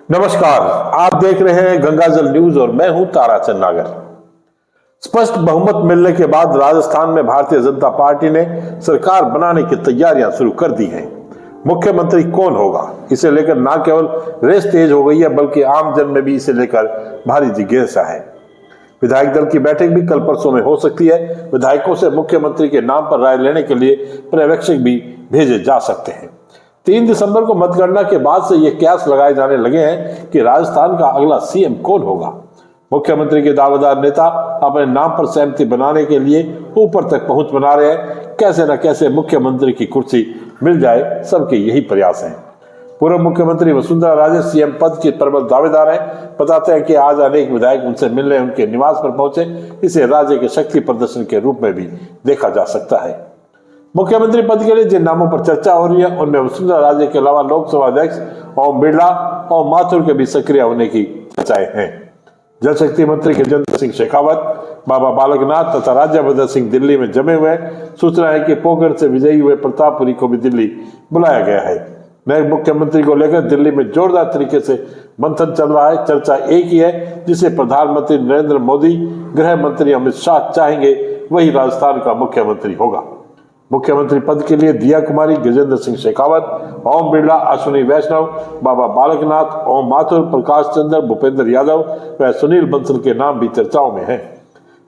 नमस्कार, आप देख रहे हैं गंगाजल न्यूज और मैं हूं ताराचंद नागर। स्पष्ट बहुमत मिलने के बाद राजस्थान में भारतीय जनता पार्टी ने सरकार बनाने की तैयारियां शुरू कर दी हैं। मुख्यमंत्री कौन होगा, इसे लेकर न केवल रेस तेज हो गई है बल्कि आम जन में भी इसे लेकर भारी जिज्ञासा है। विधायक दल की बैठक भी कल परसों में हो सकती है। विधायकों से मुख्यमंत्री के नाम पर राय लेने के लिए पर्यवेक्षक भी भेजे जा सकते हैं। 3 दिसंबर को मतगणना के बाद से ये कयास लगाए जाने लगे हैं कि राजस्थान का अगला सीएम कौन होगा। मुख्यमंत्री के दावेदार नेता अपने नाम पर सहमति बनाने के लिए ऊपर तक पहुंच बना रहे हैं। कैसे न कैसे मुख्यमंत्री की कुर्सी मिल जाए, सबके यही प्रयास है। पूर्व मुख्यमंत्री वसुंधरा राजे सीएम पद की प्रबल दावेदार है। बताते हैं कि आज अनेक विधायक उनसे मिलने उनके निवास पर पहुंचे। इसे राज्य के शक्ति प्रदर्शन के रूप में भी देखा जा सकता है। मुख्यमंत्री पद के लिए जिन नामों पर चर्चा हो रही है उनमें वसुंधरा राजे के अलावा लोकसभा अध्यक्ष ओम बिरला और माथुर के भी सक्रिय होने की चर्चाएं हैं। जल शक्ति मंत्री गजेंद्र सिंह शेखावत, बाबा बालकनाथ तथा राज्यवर्धन सिंह दिल्ली में जमे हुए। सूचना है कि पोखरण से विजयी हुए प्रतापपुरी को भी दिल्ली बुलाया गया है। नए मुख्यमंत्री को लेकर दिल्ली में जोरदार तरीके से मंथन चल रहा है। चर्चा एक ही है जिसे प्रधानमंत्री नरेंद्र मोदी, गृह मंत्री अमित शाह चाहेंगे, वही राजस्थान का मुख्यमंत्री होगा। मुख्यमंत्री पद के लिए दिया कुमारी, गजेंद्र सिंह शेखावत, ओम बिरला, अश्विनी वैष्णव, बाबा बालकनाथ, ओम माथुर, प्रकाश चंद्र, भूपेंद्र यादव व सुनील बंसल के नाम भी चर्चाओं में हैं।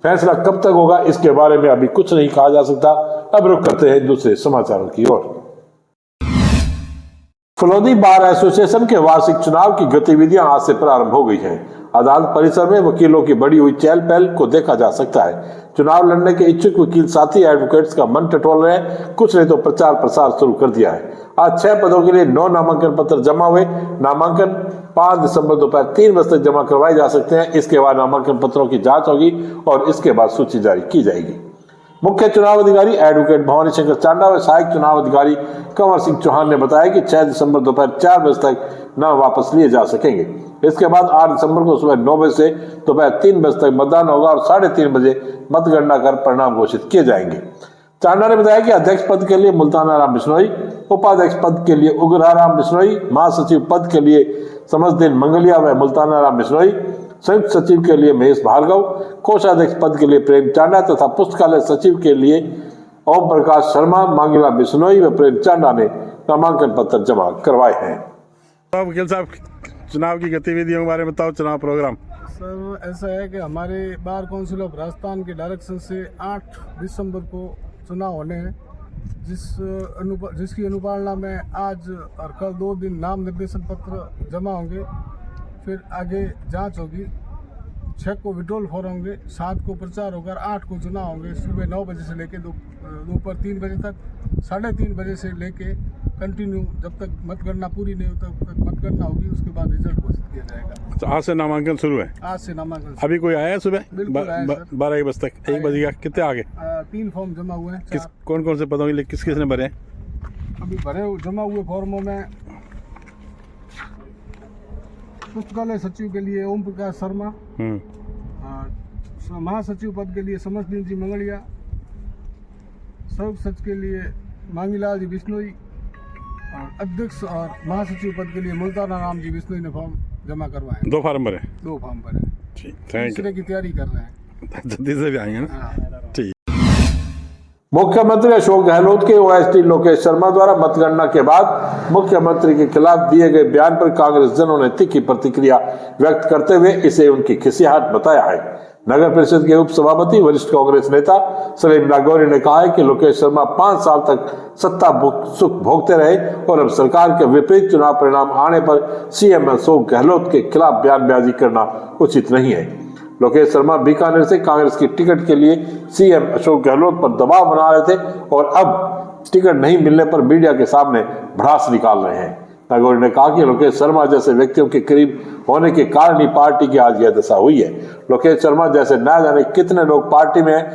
फैसला कब तक होगा इसके बारे में अभी कुछ नहीं कहा जा सकता। अब रुक करते हैं दूसरे समाचारों की ओर। फलौदी बार एसोसिएशन के वार्षिक चुनाव की गतिविधियां आज से प्रारंभ हो गई हैं। अदालत परिसर में वकीलों की बढ़ी हुई चहल पहल को देखा जा सकता है। चुनाव लड़ने के इच्छुक वकील साथी एडवोकेट्स का मन टटोल रहे हैं। कुछ ने तो प्रचार प्रसार शुरू कर दिया है। आज 6 पदों के लिए 9 नामांकन पत्र जमा हुए। नामांकन 5 दिसंबर दोपहर 3 बजे तक जमा करवाए जा सकते हैं। इसके बाद नामांकन पत्रों की जांच होगी और इसके बाद सूची जारी की जाएगी। मुख्य चुनाव अधिकारी एडवोकेट भवानी शंकर चांडा व सहायक चुनाव अधिकारी कंवर सिंह चौहान ने बताया कि 6 दिसंबर दोपहर 4 बजे तक नाम वापस लिए जा सकेंगे। इसके बाद 8 दिसंबर को सुबह 9 बजे से दोपहर 3 बजे तक मतदान होगा और 3:30 बजे मतगणना कर परिणाम घोषित किए जाएंगे। चांडा ने बताया कि अध्यक्ष पद के लिए मुल्ताना राम बिश्नोई, उपाध्यक्ष पद के लिए उग्राराम बिश्नोई, महासचिव पद के लिए समझदीन मंगलिया व मुल्ताना राम बिश्नोई, संयुक्त सचिव के लिए महेश भार्गव, कोषाध्यक्ष पद के लिए प्रेम चांडा तथा पुस्तकालय सचिव के लिए ओम प्रकाश शर्मा, मांगीला बिश्नोई व प्रेम चांडा ने नामांकन पत्र जमा करवाए हैं। वकील साहब, चुनाव की गतिविधियों के बारे में बताओ। चुनाव प्रोग्राम सर ऐसा है कि हमारे बार काउंसिल ऑफ राजस्थान के डायरेक्शन से 8 दिसंबर को चुनाव होने हैं, जिसकी अनुपालना में आज और कल 2 दिन नाम निर्देशन पत्र जमा होंगे। फिर आगे जांच होगी। 6 को विड्रॉल फॉर्म होंगे, 7 को प्रचार होगा, 8 को चुनाव होंगे। सुबह 9 बजे से लेके दोपहर 3 बजे तक, 3:30 बजे से लेके कंटिन्यू जब तक मतगणना पूरी नहीं हो तब तक मतगणना होगी। उसके बाद रिजल्ट घोषित किया जाएगा। तो आज से नामांकन शुरू है। आज से नामांकन अभी कोई आया है सुबह? बिल्कुल आया सर। 12 बजे तक 1 बजे का कितने आगे? 3 फॉर्म जमा हुए हैं। कौन कौन से पदों के लिए किस किसने भरे? अभी जमा हुए फॉर्मों में पुस्तकालय सचिव के लिए ओम प्रकाश शर्मा, महासचिव पद के लिए समझदीन जी मंगलिया, संयुक्त सचिव के लिए मांगीलाल जी बिश्नोई और अध्यक्ष और महासचिव पद के लिए मुल्ताना राम जी बिश्नोई ने फॉर्म जमा करवाए। 2 फॉर्म भरे? 2 फॉर्म भरे। ठीक, थैंक यू। की तैयारी कर रहे हैं। जल्दी से भी आएंगे ना। ठीक। मुख्यमंत्री अशोक गहलोत के ओएसडी लोकेश शर्मा द्वारा मतगणना के बाद मुख्यमंत्री के खिलाफ दिए गए बयान पर कांग्रेस जनों ने तीखी प्रतिक्रिया व्यक्त करते हुए इसे उनकी खिसियाहट बताया है। नगर परिषद के उप सभापति वरिष्ठ कांग्रेस नेता सलीम नागौरी ने कहा है कि लोकेश शर्मा 5 साल तक सत्ता सुख भोगते रहे और अब सरकार के विपरीत चुनाव परिणाम आने पर सीएम अशोक गहलोत के खिलाफ बयानबाजी करना उचित नहीं है। लोकेश शर्मा बीकानेर से कांग्रेस की टिकट के लिए सीएम अशोक गहलोत पर दबाव बना रहे थे और अब टिकट नहीं मिलने पर मीडिया के सामने भड़ास निकाल रहे हैं। नागौरी ने कहा कि लोकेश शर्मा जैसे व्यक्तियों के करीब होने के कारण ही पार्टी की आज यह दशा हुई है। लोकेश शर्मा जैसे न जाने कितने लोग पार्टी में हैं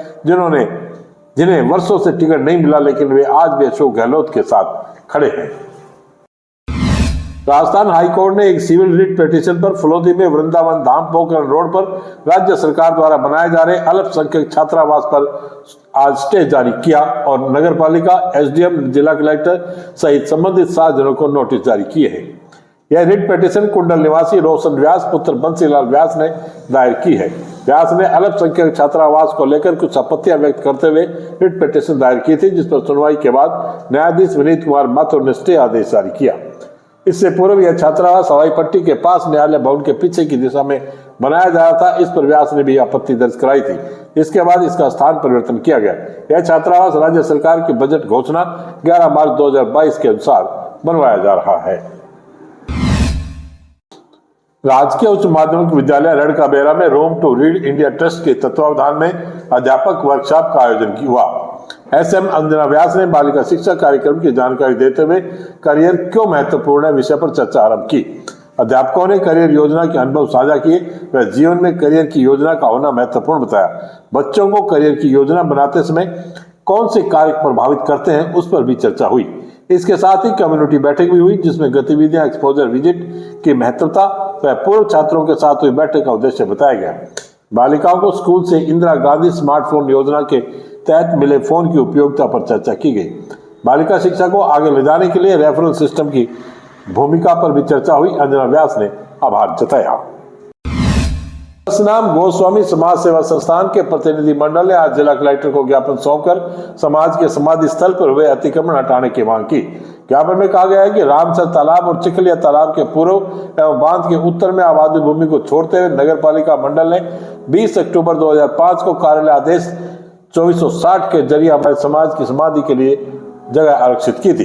जिन्हें वर्षों से टिकट नहीं मिला, लेकिन वे आज भी अशोक गहलोत के साथ खड़े हैं। राजस्थान हाईकोर्ट ने एक सिविल रिट पिटीशन पर फलौदी में वृंदावन धाम पोखरण रोड पर राज्य सरकार द्वारा बनाए जा रहे अल्पसंख्यक छात्रावास पर आज स्टे जारी किया और नगर पालिका, एसडीएम, जिला कलेक्टर सहित संबंधित 7 जनों को नोटिस जारी किए हैं। यह रिट पिटीशन कुंडल निवासी रोशन व्यास पुत्र बंसीलाल व्यास ने दायर की है। व्यास ने अल्पसंख्यक छात्रावास को लेकर कुछ आपत्तियां व्यक्त करते हुए रिट पिटीशन दायर की थी, जिस पर सुनवाई के बाद न्यायाधीश विनीत कुमार माथुर ने स्टे आदेश जारी किया। इससे पूर्व यह छात्रावास हवाई पट्टी के पास न्यायालय भवन के पीछे की दिशा में बनाया जा रहा था। इस पर व्यास ने भी आपत्ति दर्ज कराई थी। इसके बाद इसका स्थान परिवर्तन किया गया। यह छात्रावास राज्य सरकार की बजट घोषणा 11 मार्च 2022 के अनुसार बनवाया जा रहा है। राजकीय उच्च माध्यमिक विद्यालय रड़का बेरा में रोम टू रीड इंडिया ट्रस्ट के तत्वावधान में अध्यापक वर्कशॉप का आयोजन हुआ। एसएम अंजना व्यास ने बालिका शिक्षा कार्यक्रम की जानकारी देते हुए करियर क्यों महत्वपूर्ण है विषय पर चर्चा आरंभ की। अध्यापकों ने करियर योजना के अनुभव साझा किए व जीवन में करियर की योजना का होना महत्वपूर्ण बताया। बच्चों को करियर की योजना बनाते समय कौन से कार्य प्रभावित करते हैं उस पर भी चर्चा हुई। इसके साथ ही कम्युनिटी बैठक भी हुई, जिसमें गतिविधियां, एक्सपोजर विजिट की महत्वता व पूर्व छात्रों के साथ हुई बैठक का उद्देश्य बताया गया। बालिकाओं को स्कूल से इंदिरा गांधी स्मार्टफोन योजना के तहत मिले फोन की उपयोगिता पर चर्चा की गई। बालिका शिक्षा को आगे ले जाने के लिए रेफरल सिस्टम की भूमिका पर भी चर्चा हुई। अंजना व्यास ने आभार जताया। नाम गोस्वामी समाज सेवा संस्थान के प्रतिनिधि मंडल ने आज जिला कलेक्टर को ज्ञापन सौंपकर समाज के समाधि स्थल पर हुए अतिक्रमण हटाने की मांग की। ज्ञापन में कहा गया है कि रामसर तालाब और चिखलिया तालाब के पूर्व एवं बांध के उत्तर में आबादी भूमि को छोड़ते हुए नगर पालिका मंडल ने 20 अक्टूबर 2005 को कार्यालय आदेश 2460 के जरिए हमारे समाज की समाधि के लिए जगह आरक्षित की थी।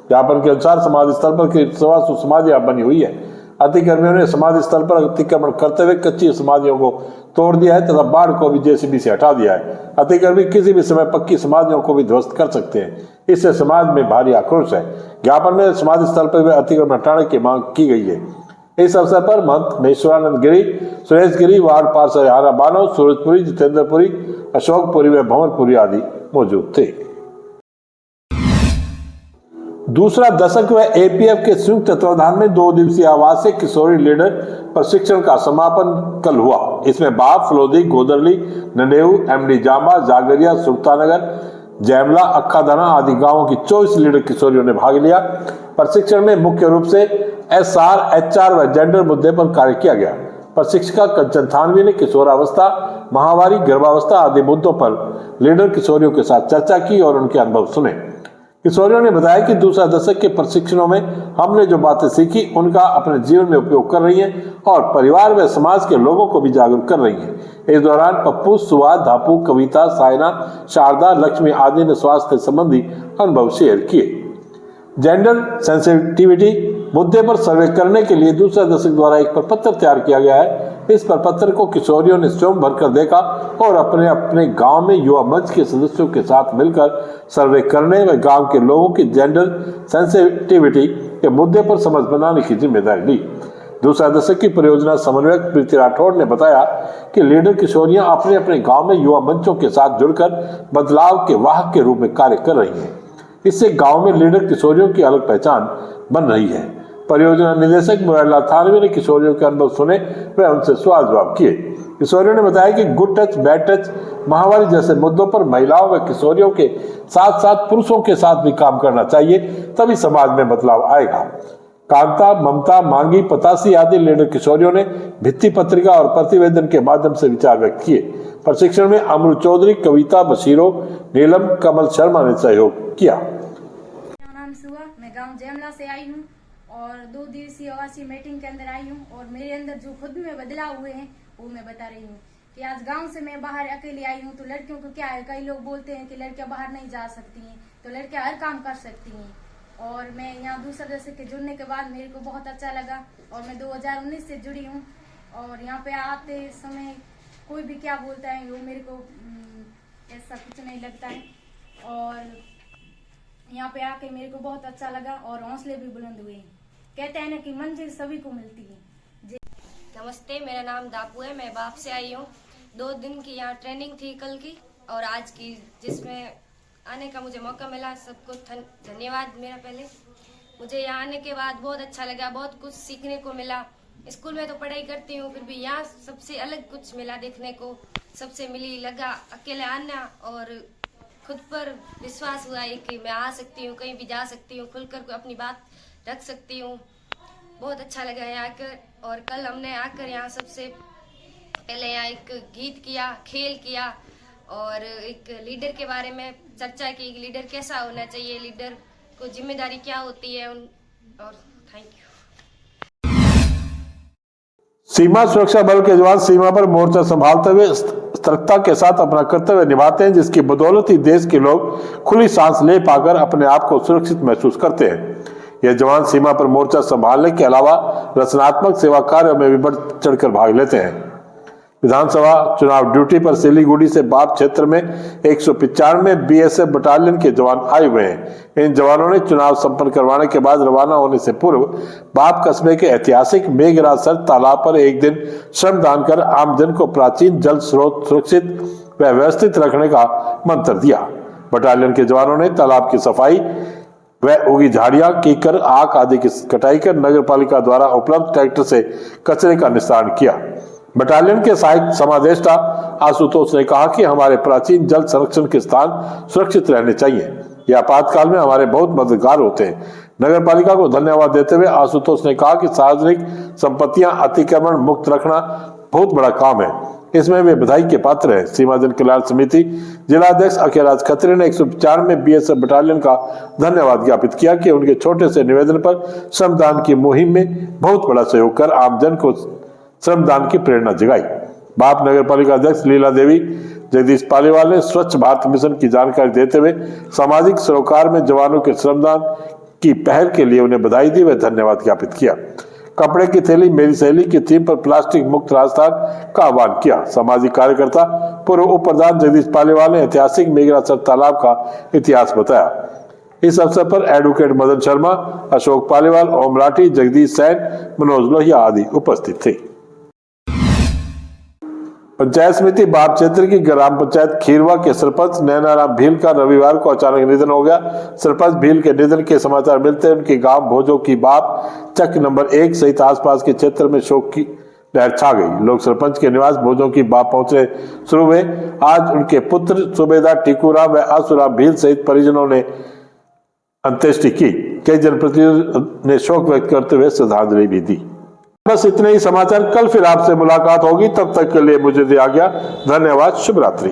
ज्ञापन के अनुसार समाधि स्थल पर करीब 125 समाधियां बनी हुई है। अतिक्रमियों ने समाधि स्थल पर अतिक्रमण करते हुए कच्ची समाधियों को तोड़ दिया है तथा बाढ़ को भी जेसीबी से हटा दिया है। अतिक्रमी किसी भी समय पक्की समाधियों को भी ध्वस्त कर सकते हैं। इससे समाज में भारी आक्रोश है। ज्ञापन में समाधि स्थल पर अतिक्रमण हटाने की मांग की गई है। इस अवसर पर महंत महेश्वरानंद गिरी, सुरेश गिरी, वार्ड पार्षद हारा बानो, सूरजपुरी, जितेंद्रपुरी, अशोकपुरी व भंवरपुरी आदि मौजूद थे। दूसरा दशक व एपीएफ के संयुक्त तत्वाधान में 2 दिवसीय आवासीय किशोरी लीडर प्रशिक्षण का समापन कल हुआ। इसमें बाप, फलोदी, गोदरली, ननेऊ, एमडी जांबा, जागरिया, सुल्तानगर, जैमला, अक्खादाना आदि गांवों की 24 लीडर किशोरियों ने भाग लिया। प्रशिक्षण में मुख्य रूप से एसआर, एचआर व जेंडर मुद्दे पर कार्य किया गया। प्रशिक्षिका कंचन थानवी ने किशोरावस्था, महावारी, गर्भावस्था आदि मुद्दों पर लीडर किशोरियों के साथ चर्चा की और उनके अनुभव सुने। किशोरियों ने बताया कि दूसरा दशक के प्रशिक्षणों में हमने जो बातें सीखी उनका अपने जीवन में उपयोग कर रही हैं और परिवार व समाज के लोगों को भी जागरूक कर रही हैं। इस दौरान पप्पू, सुवाद, धापू, कविता, सायना, शारदा, लक्ष्मी आदि ने स्वास्थ्य संबंधी अनुभव शेयर किए। जेंडर सेंसिटिविटी मुद्दे पर सर्वे करने के लिए दूसरा दशक द्वारा एक प्रपत्र तैयार किया गया है। इस प्रपत्र को किशोरियों ने स्वयं भरकर देखा और अपने अपने गांव में युवा मंच के सदस्यों के साथ मिलकर सर्वे करने व गांव के लोगों की जेंडर सेंसिटिविटी के मुद्दे पर समझ बनाने की जिम्मेदारी ली। दूसरा दशक की परियोजना समन्वयक प्रीति राठौड़ ने बताया कि लीडर किशोरियां अपने अपने गांव में युवा मंचों के साथ जुड़कर बदलाव के वाहक के रूप में कार्य कर रही हैं। इससे गांव में लीडर किशोरियों की अलग पहचान बन रही है। परियोजना निदेशक मुरारीलाल थानवी ने किशोरियों के अनुभव सुने व उनसे सवाल जवाब किए। किशोरियों ने बताया कि गुड टच, बैड टच, महावारी जैसे मुद्दों पर महिलाओं व किशोरियों के साथ साथ पुरुषों के साथ भी काम करना चाहिए, तभी समाज में बदलाव आएगा। कांता, ममता, मांगी, पतासी आदि लीडर किशोरियों ने भित्ति पत्रिका और प्रतिवेदन के माध्यम से विचार व्यक्त किए। प्रशिक्षण में अमृत चौधरी, कविता, बशीरो, नीलम, कमल शर्मा ने सहयोग किया। मेरा नाम सुहा, मैं गांव जैमला से आई हूँ और 2 दिवसीय आवासीय मीटिंग के अंदर आई हूँ और मेरे अंदर जो खुद में बदलाव हुए हैं वो मैं बता रही हूँ कि आज गांव से मैं बाहर अकेले आई हूँ। तो लड़कियों को क्या है, कई लोग बोलते हैं कि लड़कियां बाहर नहीं जा सकती हैं, तो लड़कियां हर काम कर सकती हैं। और मैं यहाँ दूसरा दशक के जुड़ने के बाद मेरे को बहुत अच्छा लगा और मैं 2019 से जुड़ी हूँ। और यहाँ पे आते समय कोई भी क्या बोलता है वो मेरे को ऐसा कुछ नहीं लगता है। और यहाँ पे आके मेरे को बहुत अच्छा लगा और हौसले भी बुलंद हुए। कहते हैं ना कि मंजिल सभी को मिलती है। नमस्ते, मेरा नाम दापू है, मैं बाप से आई हूँ। 2 दिन की यहाँ ट्रेनिंग थी कल की और आज की, जिसमें आने का मुझे मौका मिला। सबको धन्यवाद मेरा। पहले मुझे यहाँ आने के बाद बहुत अच्छा लगा, बहुत कुछ सीखने को मिला। स्कूल में तो पढ़ाई करती हूँ, फिर भी यहाँ सबसे अलग कुछ मिला देखने को, सबसे मिली लगा अकेले आना और खुद पर विश्वास हुआ है कि मैं आ सकती हूँ, कहीं भी जा सकती हूँ, खुलकर अपनी बात रख सकती हूँ। बहुत अच्छा लगा यहाँ आकर। और कल हमने आकर यहाँ सबसे पहले यहाँ एक गीत किया, खेल किया और एक लीडर के बारे में चर्चा की। लीडर कैसा होना चाहिए, लीडर को जिम्मेदारी क्या होती है और थैंक यू। सीमा सुरक्षा बल के जवान सीमा पर मोर्चा संभालते हुए सतर्कता के साथ अपना कर्तव्य निभाते हैं, जिसकी बदौलत ही देश के लोग खुली सांस ले पाकर अपने आप को सुरक्षित महसूस करते हैं। ये जवान सीमा पर मोर्चा संभालने के अलावा रचनात्मक सेवा कार्यों में भी बढ़ चढ़कर भाग लेते हैं। विधानसभा चुनाव ड्यूटी पर सिलीगुड़ी से बाप क्षेत्र में 195 बीएसएफ बटालियन के जवान आए हुए हैं। इन जवानों ने चुनाव संपन्न करवाने के बाद रवाना होने से पूर्व बाप कस्बे के ऐतिहासिक मेघरासर तालाब पर एक दिन श्रमदान कर आमजन को प्राचीन जल स्रोत सुरक्षित व व्यवस्थित रखने का मंत्र दिया। बटालियन के जवानों ने तालाब की सफाई व उगी झाड़ियां कीकर आक आदि की कटाई कर नगर पालिका द्वारा उपलब्ध ट्रैक्टर से कचरे का निस्तारण किया। बटालियन के सहायक समादेष्टा आशुतोष ने कहा कि हमारे प्राचीन जल संरक्षण के स्थान सुरक्षित रहने चाहिए। यह आपातकाल में हमारे बहुत मददगार होते हैं। नगर पालिका को धन्यवाद देते हुए आशुतोष ने कहा कि सार्वजनिक संपत्तियां अतिक्रमण मुक्त रखना बहुत बड़ा काम है, इसमें वे बधाई के पात्र हैं। सीमा जन कल्याण समिति जिलाध्यक्ष अखिलराज खत्री ने 195 बीएसएफ बटालियन का धन्यवाद ज्ञापित किया कि उनके छोटे से निवेदन पर श्रमदान की मुहिम में बहुत बड़ा सहयोग कर आमजन को श्रमदान की प्रेरणा जगाई। बाप नगर पालिका अध्यक्ष लीला देवी जगदीश पालीवाल ने स्वच्छ भारत मिशन की जानकारी देते हुए सामाजिक सरोकार में जवानों के श्रमदान की पहल के लिए उन्हें बधाई दी व धन्यवाद ज्ञापित किया। कपड़े की थैली मेरी सहेली की थीम पर प्लास्टिक मुक्त राजस्थान का आह्वान किया। सामाजिक कार्यकर्ता पूर्व उप प्रधान जगदीश पालीवाल ने ऐतिहासिक मेघरासर तालाब का इतिहास बताया। इस अवसर पर एडवोकेट मदन शर्मा, अशोक पालीवाल, ओम राठी, जगदीश सैन, मनोज लोहिया आदि उपस्थित थे। पंचायत समिति बाप क्षेत्र की ग्राम पंचायत खीरवा के सरपंच नैनाराम भील का रविवार को अचानक निधन हो गया। सरपंच भील के निधन के समाचार मिलते उनके गांव भोजो की बाप चक नंबर 1 सहित आसपास के क्षेत्र में शोक की लहर छा गई। लोग सरपंच के निवास भोजो की बाप पहुंचने शुरू हुए। आज उनके पुत्र सूबेदार टीकूराम व आसुराम भील सहित परिजनों ने अंत्येष्टि की। कई जनप्रतिनिधियों ने शोक व्यक्त करते हुए श्रद्धांजलि भी दी। बस इतने ही समाचार। कल फिर आपसे मुलाकात होगी, तब तक के लिए मुझे दिया गया धन्यवाद। शुभ रात्रि।